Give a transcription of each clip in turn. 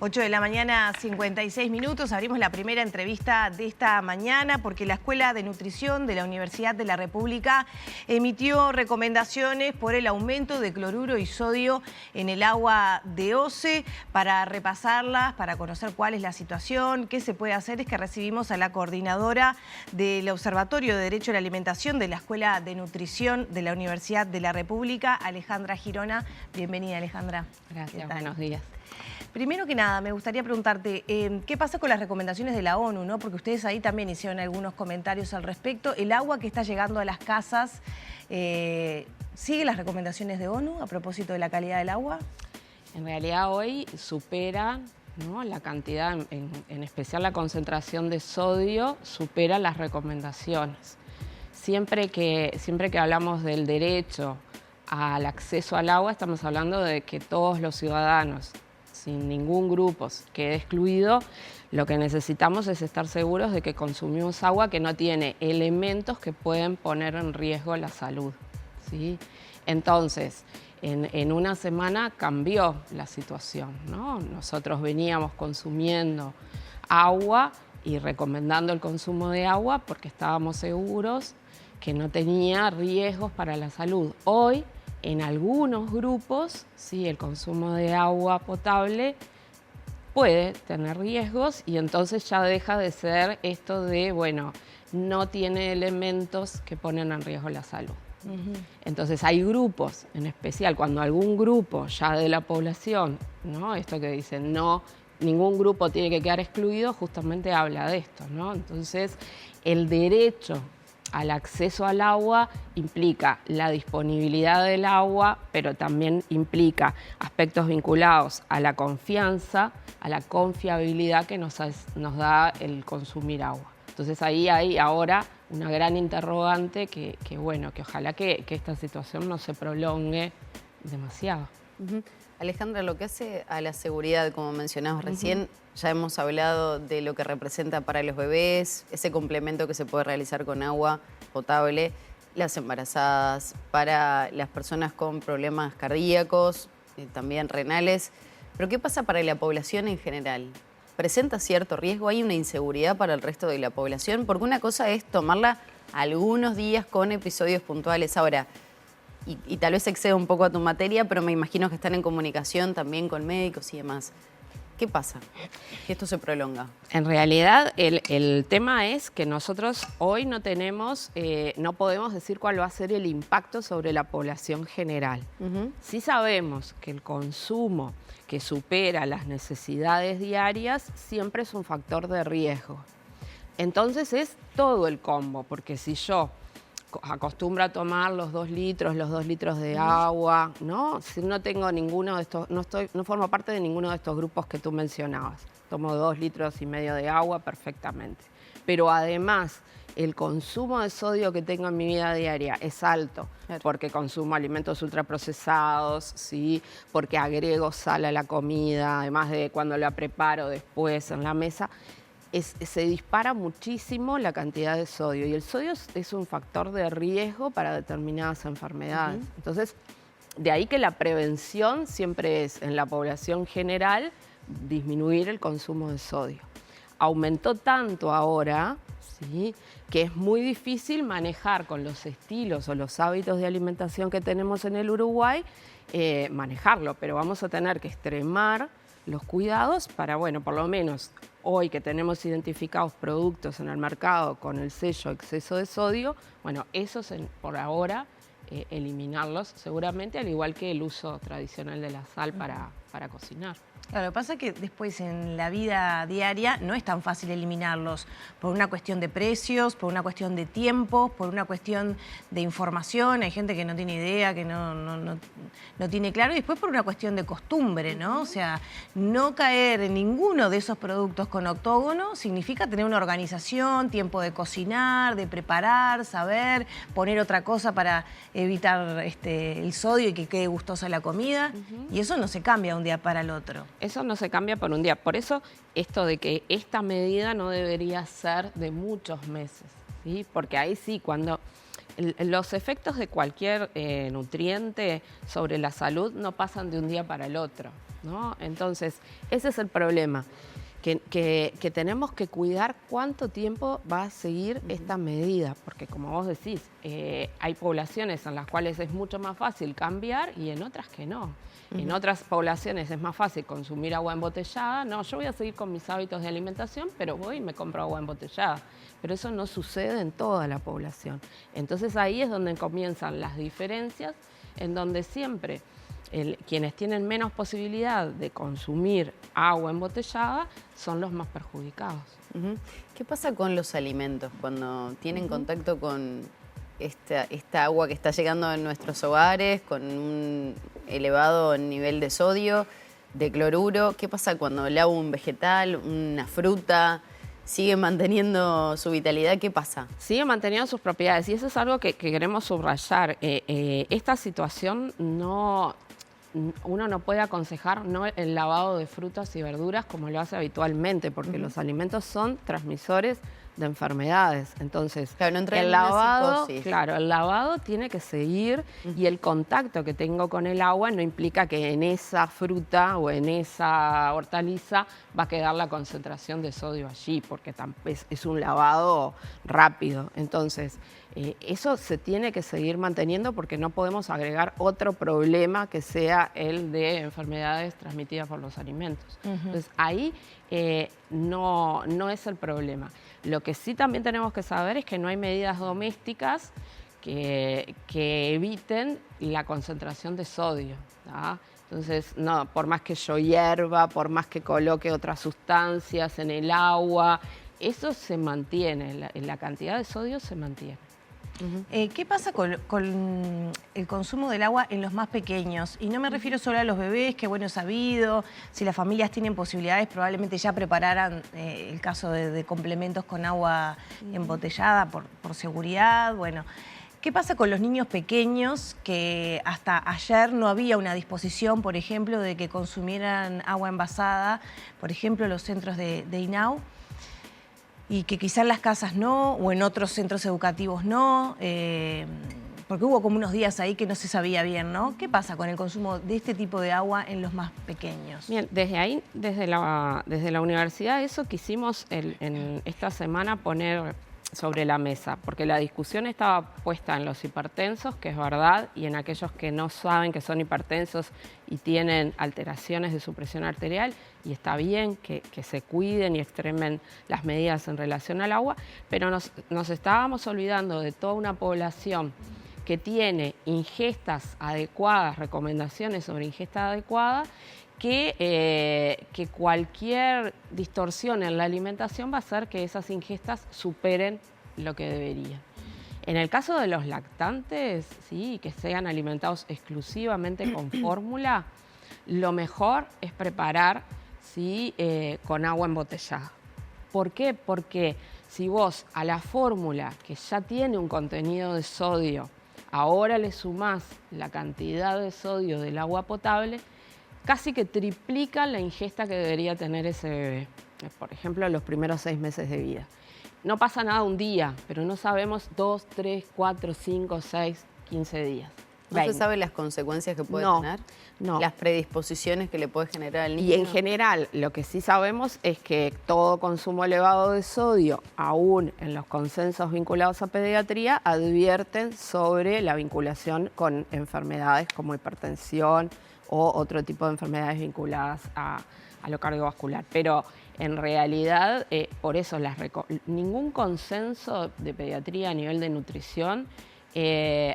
8 de la mañana, 56 minutos. Abrimos la primera entrevista de esta mañana porque la Escuela de Nutrición de la Universidad de la República emitió recomendaciones por el aumento de cloruro y sodio en el agua de OCE. Para repasarlas, para conocer cuál es la situación, qué se puede hacer, es que recibimos a la coordinadora del Observatorio de Derecho a la Alimentación de la Escuela de Nutrición de la Universidad de la República, Alejandra Girona. Bienvenida, Alejandra. Gracias, buenos días. Primero que nada, me gustaría preguntarte, ¿qué pasa con las recomendaciones de la ONU, ¿no? Porque ustedes ahí también hicieron algunos comentarios al respecto. El agua que está llegando a las casas, ¿sigue las recomendaciones de ONU a propósito de la calidad del agua? En realidad hoy supera, ¿no?, la cantidad, en especial la concentración de sodio, supera las recomendaciones. Siempre que hablamos del derecho al acceso al agua, estamos hablando de que todos los ciudadanos, sin ningún grupo quede excluido, lo que necesitamos es estar seguros de que consumimos agua que no tiene elementos que pueden poner en riesgo la salud, ¿sí? Entonces, en una semana cambió la situación, ¿no? Nosotros veníamos consumiendo agua y recomendando el consumo de agua porque estábamos seguros que no tenía riesgos para la salud. Hoy, en algunos grupos, sí, el consumo de agua potable puede tener riesgos y entonces ya deja de ser esto de, bueno, no tiene elementos que ponen en riesgo la salud. Entonces hay grupos, en especial cuando algún grupo ya de la población, ¿no?, esto que dicen, no, ningún grupo tiene que quedar excluido, justamente habla de esto, ¿no? Entonces el derecho al acceso al agua implica la disponibilidad del agua, pero también implica aspectos vinculados a la confianza, a la confiabilidad que nos da el consumir agua. Entonces ahí hay ahora una gran interrogante que bueno, que ojalá que esta situación no se prolongue demasiado. Alejandra, lo que hace a la seguridad, como mencionabas recién, ya hemos hablado de lo que representa para los bebés, ese complemento que se puede realizar con agua potable, las embarazadas, para las personas con problemas cardíacos, también renales. Pero ¿qué pasa para la población en general? ¿Presenta cierto riesgo? ¿Hay una inseguridad para el resto de la población? Porque una cosa es tomarla algunos días con episodios puntuales. Ahora, y tal vez exceda un poco a tu materia, pero me imagino que están en comunicación también con médicos y demás. ¿Qué pasa? Que esto se prolonga. En realidad, el tema es que nosotros hoy no tenemos, no podemos decir cuál va a ser el impacto sobre la población general. Sí sabemos que el consumo que supera las necesidades diarias siempre es un factor de riesgo. Entonces es todo el combo, porque si yo acostumbro a tomar los 2 litros de agua, ¿no? Si no tengo ninguno de estos, no formo parte de ninguno de estos grupos que tú mencionabas. Tomo 2,5 litros de agua perfectamente. Pero además, el consumo de sodio que tengo en mi vida diaria es alto, claro, porque consumo alimentos ultraprocesados, ¿sí?, porque agrego sal a la comida, además de cuando la preparo después en la mesa. Se dispara muchísimo la cantidad de sodio y el sodio es un factor de riesgo para determinadas enfermedades. Entonces, de ahí que la prevención siempre es, en la población general, disminuir el consumo de sodio. Aumentó tanto ahora, ¿sí?, que es muy difícil manejar con los estilos o los hábitos de alimentación que tenemos en el Uruguay, manejarlo, pero vamos a tener que extremar los cuidados para, bueno, por lo menos hoy que tenemos identificados productos en el mercado con el sello exceso de sodio, bueno, esos por ahora eliminarlos seguramente, al igual que el uso tradicional de la sal para cocinar. Claro, lo que pasa es que después en la vida diaria no es tan fácil eliminarlos por una cuestión de precios, por una cuestión de tiempo, por una cuestión de información. Hay gente que no tiene idea, que no tiene claro, y después por una cuestión de costumbre, ¿no? O sea, no caer en ninguno de esos productos con octógono significa tener una organización, tiempo de cocinar, de preparar, saber, poner otra cosa para evitar el sodio y que quede gustosa la comida. Y eso no se cambia de un día para el otro. Eso no se cambia por un día. Por eso, esto de que esta medida no debería ser de muchos meses, ¿sí? Porque ahí sí, cuando los efectos de cualquier nutriente sobre la salud no pasan de un día para el otro, ¿no? Entonces, ese es el problema, que tenemos que cuidar cuánto tiempo va a seguir esta medida, porque como vos decís, hay poblaciones en las cuales es mucho más fácil cambiar y en otras que no. En otras poblaciones es más fácil consumir agua embotellada. No, yo voy a seguir con mis hábitos de alimentación, pero voy y me compro agua embotellada. Pero eso no sucede en toda la población. Entonces ahí es donde comienzan las diferencias, en donde siempre quienes tienen menos posibilidad de consumir agua embotellada son los más perjudicados. ¿Qué pasa con los alimentos cuando tienen contacto con esta agua que está llegando a nuestros hogares, con un elevado nivel de sodio, de cloruro? ¿Qué pasa cuando el agua, un vegetal, una fruta, sigue manteniendo su vitalidad? ¿Qué pasa? Sigue manteniendo sus propiedades y eso es algo que queremos subrayar. Esta situación uno no puede aconsejar el lavado de frutas y verduras como lo hace habitualmente, porque los alimentos son transmisores de enfermedades. Entonces, claro, no entra el en una lavado, psicosis. claro, el lavado tiene que seguir y el contacto que tengo con el agua no implica que en esa fruta o en esa hortaliza va a quedar la concentración de sodio allí, porque es un lavado rápido. Entonces, eso se tiene que seguir manteniendo porque no podemos agregar otro problema que sea el de enfermedades transmitidas por los alimentos. Entonces, ahí no es el problema. Lo que sí también tenemos que saber es que no hay medidas domésticas que eviten la concentración de sodio, ¿tá? Entonces, no, por más que yo hierva, por más que coloque otras sustancias en el agua, eso se mantiene, la cantidad de sodio se mantiene. ¿Qué pasa con el consumo del agua en los más pequeños? Y no me refiero solo a los bebés, que bueno, es sabido, si las familias tienen posibilidades probablemente ya prepararan el caso de complementos con agua embotellada por seguridad. Bueno, ¿qué pasa con los niños pequeños que hasta ayer no había una disposición, por ejemplo, de que consumieran agua envasada, por ejemplo, en los centros de INAU? Y que quizá en las casas no, o en otros centros educativos no, porque hubo como unos días ahí que no se sabía bien, ¿no? ¿Qué pasa con el consumo de este tipo de agua en los más pequeños? Bien, desde ahí, desde la universidad, eso quisimos en esta semana poner sobre la mesa, porque la discusión estaba puesta en los hipertensos, que es verdad, y en aquellos que no saben que son hipertensos y tienen alteraciones de su presión arterial, y está bien que se cuiden y extremen las medidas en relación al agua, pero nos estábamos olvidando de toda una población que tiene ingestas adecuadas, recomendaciones sobre ingesta adecuada, que cualquier distorsión en la alimentación va a hacer que esas ingestas superen lo que deberían. En el caso de los lactantes, sí, que sean alimentados exclusivamente con fórmula, lo mejor es preparar con agua embotellada. ¿Por qué? Porque si vos a la fórmula, que ya tiene un contenido de sodio, ahora le sumás la cantidad de sodio del agua potable, casi que triplica la ingesta que debería tener ese bebé, por ejemplo, los primeros 6 meses de vida. No pasa nada un día, pero no sabemos 2, 3, 4, 5, 6, 15 días. ¿No se sabe las consecuencias que puede tener? No. Las predisposiciones que le puede generar al niño. Y en general, lo que sí sabemos es que todo consumo elevado de sodio, aún en los consensos vinculados a pediatría, advierten sobre la vinculación con enfermedades como hipertensión o otro tipo de enfermedades vinculadas a lo cardiovascular. Pero en realidad, por eso ningún consenso de pediatría a nivel de nutrición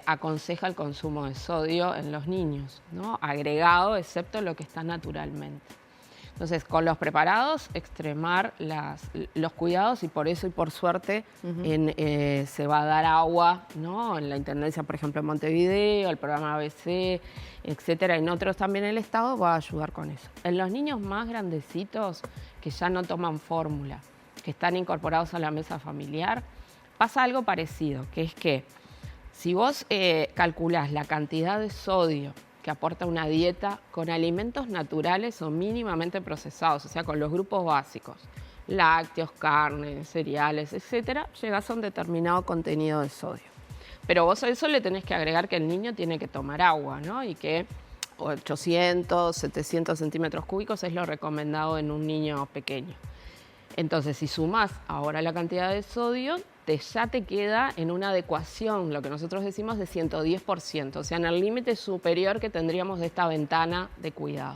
aconseja el consumo de sodio en los niños, ¿no? Agregado, excepto lo que está naturalmente. Entonces, con los preparados, extremar los cuidados y por eso y por suerte se va a dar agua, ¿no? En la Intendencia, por ejemplo, en Montevideo, el programa ABC, etcétera, y en otros también el Estado va a ayudar con eso. En los niños más grandecitos que ya no toman fórmula, que están incorporados a la mesa familiar, pasa algo parecido, que es que si vos calculás la cantidad de sodio que aporta una dieta con alimentos naturales o mínimamente procesados, o sea, con los grupos básicos, lácteos, carnes, cereales, etcétera, llegás a un determinado contenido de sodio. Pero vos a eso le tenés que agregar que el niño tiene que tomar agua, ¿no? Y que 800, 700 centímetros cúbicos es lo recomendado en un niño pequeño. Entonces, si sumas ahora la cantidad de sodio, ya te queda en una adecuación, lo que nosotros decimos de 110%, o sea, en el límite superior que tendríamos de esta ventana de cuidado.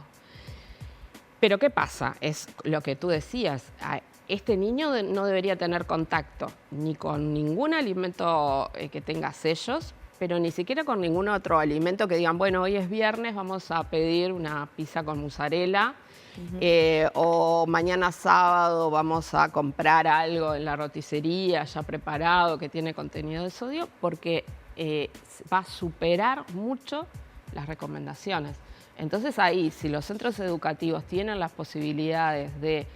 Pero ¿qué pasa? Es lo que tú decías, este niño no debería tener contacto ni con ningún alimento que tenga sellos, pero ni siquiera con ningún otro alimento que digan, bueno, hoy es viernes, vamos a pedir una pizza con mozzarella, o mañana sábado vamos a comprar algo en la roticería ya preparado que tiene contenido de sodio, porque va a superar mucho las recomendaciones. Entonces ahí, si los centros educativos tienen las posibilidades de,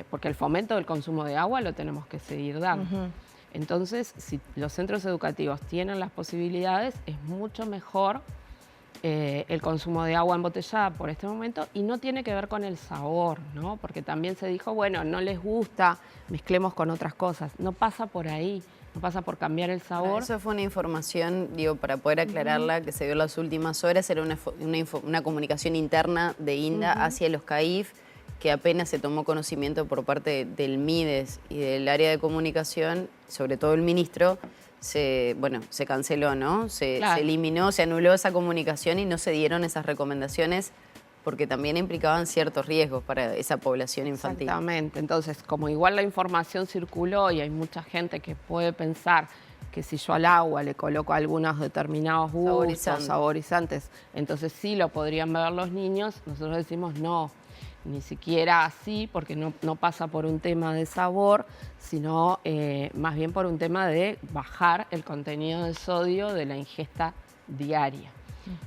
porque el fomento del consumo de agua lo tenemos que seguir dando. Entonces, si los centros educativos tienen las posibilidades, es mucho mejor el consumo de agua embotellada por este momento, y no tiene que ver con el sabor, ¿no? Porque también se dijo, bueno, no les gusta, mezclemos con otras cosas. No pasa por ahí, no pasa por cambiar el sabor. Eso fue una información, digo, para poder aclararla, que se dio en las últimas horas, era una comunicación interna de INDA hacia los CAIF, que apenas se tomó conocimiento por parte del MIDES y del área de comunicación, sobre todo el ministro, se canceló, ¿no? Se eliminó, se anuló esa comunicación y no se dieron esas recomendaciones porque también implicaban ciertos riesgos para esa población infantil. Exactamente. Entonces, como igual la información circuló y hay mucha gente que puede pensar que si yo al agua le coloco algunos determinados gustos, saborizantes, entonces sí lo podrían ver los niños, nosotros decimos no. Ni siquiera así, porque no pasa por un tema de sabor, sino más bien por un tema de bajar el contenido de sodio de la ingesta diaria.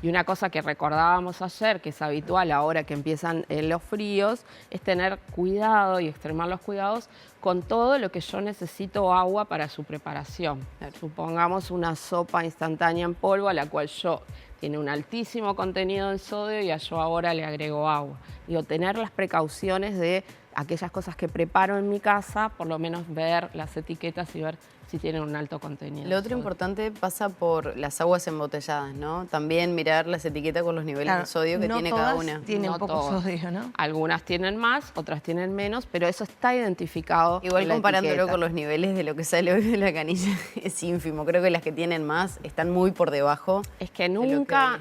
Y una cosa que recordábamos ayer, que es habitual ahora que empiezan los fríos, es tener cuidado y extremar los cuidados con todo lo que yo necesito agua para su preparación. Supongamos una sopa instantánea en polvo a la cual tiene un altísimo contenido de sodio y yo ahora le agrego agua. Digo, tener las precauciones de aquellas cosas que preparo en mi casa, por lo menos ver las etiquetas y ver si tienen un alto contenido. Lo otro importante pasa por las aguas embotelladas, ¿no? También mirar las etiquetas con los niveles de sodio que tiene cada una. Tienen poco sodio, ¿no? Algunas tienen más, otras tienen menos, pero eso está identificado. Igual comparándolo con los niveles de lo que sale hoy de la canilla es ínfimo. Creo que las que tienen más están muy por debajo. Es que nunca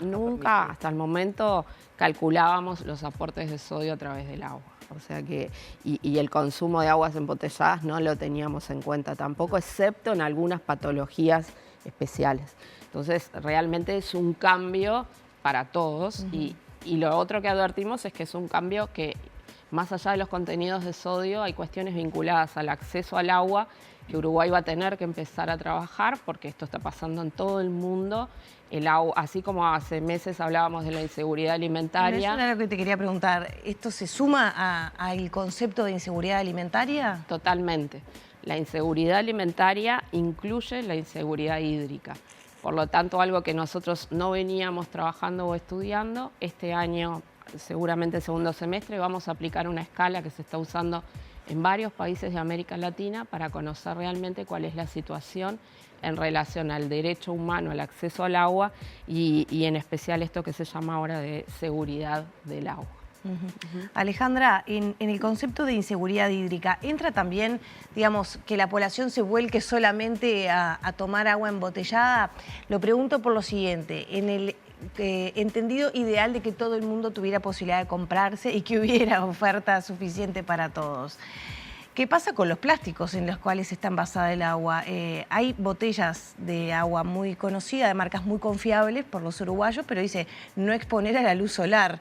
hasta el momento calculábamos los aportes de sodio a través del agua. O sea que, y el consumo de aguas embotelladas no lo teníamos en cuenta tampoco, excepto en algunas patologías especiales. Entonces, realmente es un cambio para todos. Y lo otro que advertimos es que es un cambio que, más allá de los contenidos de sodio, hay cuestiones vinculadas al acceso al agua que Uruguay va a tener que empezar a trabajar, porque esto está pasando en todo el mundo. El agua, así como hace meses hablábamos de la inseguridad alimentaria. Eso era lo que te quería preguntar. ¿Esto se suma al concepto de inseguridad alimentaria? Totalmente. La inseguridad alimentaria incluye la inseguridad hídrica. Por lo tanto, algo que nosotros no veníamos trabajando o estudiando, este año, seguramente el segundo semestre, vamos a aplicar una escala que se está usando en varios países de América Latina para conocer realmente cuál es la situación en relación al derecho humano al acceso al agua y en especial esto que se llama ahora de seguridad del agua. Alejandra, en el concepto de inseguridad hídrica, ¿entra también, digamos, que la población se vuelque solamente a tomar agua embotellada? Lo pregunto por lo siguiente, en el entendido ideal de que todo el mundo tuviera posibilidad de comprarse y que hubiera oferta suficiente para todos. ¿Qué pasa con los plásticos en los cuales está envasada el agua? Hay botellas de agua muy conocidas, de marcas muy confiables por los uruguayos, pero dice no exponer a la luz solar,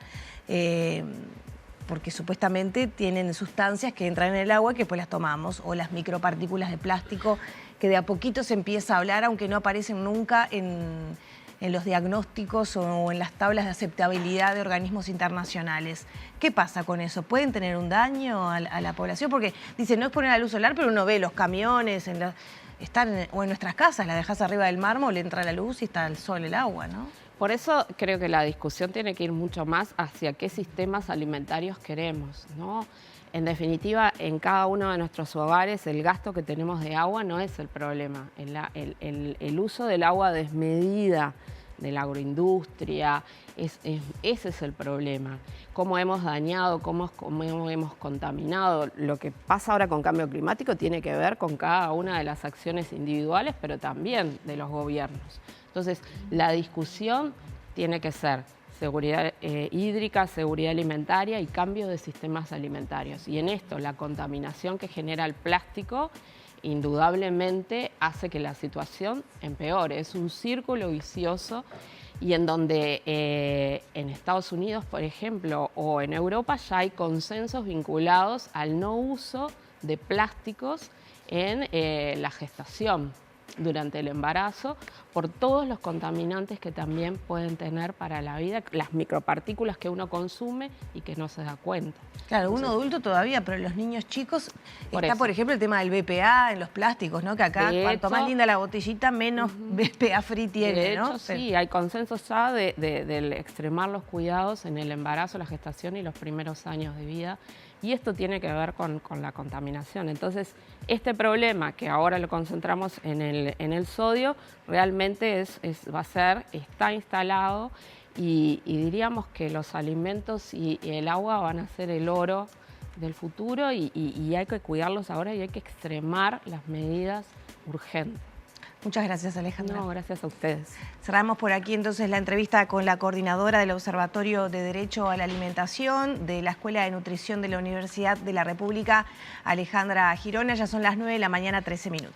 porque supuestamente tienen sustancias que entran en el agua y que después las tomamos, o las micropartículas de plástico que de a poquito se empieza a hablar, aunque no aparecen nunca en los diagnósticos o en las tablas de aceptabilidad de organismos internacionales. ¿Qué pasa con eso? ¿Pueden tener un daño a la población? Porque dicen no exponer a la luz solar, pero uno ve los camiones, o en nuestras casas, la dejas arriba del mármol, entra la luz y está el sol, el agua, ¿no? Por eso creo que la discusión tiene que ir mucho más hacia qué sistemas alimentarios queremos, ¿no? En definitiva, en cada uno de nuestros hogares el gasto que tenemos de agua no es el problema. El uso del agua desmedida de la agroindustria. Ese es el problema. Cómo hemos dañado, cómo hemos contaminado. Lo que pasa ahora con cambio climático tiene que ver con cada una de las acciones individuales, pero también de los gobiernos. Entonces, la discusión tiene que ser seguridad hídrica, seguridad alimentaria y cambio de sistemas alimentarios. Y en esto, la contaminación que genera el plástico indudablemente hace que la situación empeore. Es un círculo vicioso y en donde en Estados Unidos, por ejemplo, o en Europa ya hay consensos vinculados al no uso de plásticos en la gestación durante el embarazo, por todos los contaminantes que también pueden tener para la vida, las micropartículas que uno consume y que no se da cuenta. Claro, uno adulto todavía, pero los niños chicos, Por está eso. por ejemplo el tema del BPA en los plásticos, ¿no? Que acá De cuanto hecho, más linda la botellita, menos BPA free tiene, De hecho, ¿no? sí, hay consensos ya del extremar los cuidados en el embarazo, la gestación y los primeros años de vida. Y esto tiene que ver con la contaminación. Entonces, este problema que ahora lo concentramos en el sodio, realmente está instalado y diríamos que los alimentos y el agua van a ser el oro del futuro y hay que cuidarlos ahora y hay que extremar las medidas urgentes. Muchas gracias, Alejandra. No, gracias a ustedes. Cerramos por aquí entonces la entrevista con la coordinadora del Observatorio de Derecho a la Alimentación de la Escuela de Nutrición de la Universidad de la República, Alejandra Girona. Ya son las 9 de la mañana, 13 minutos.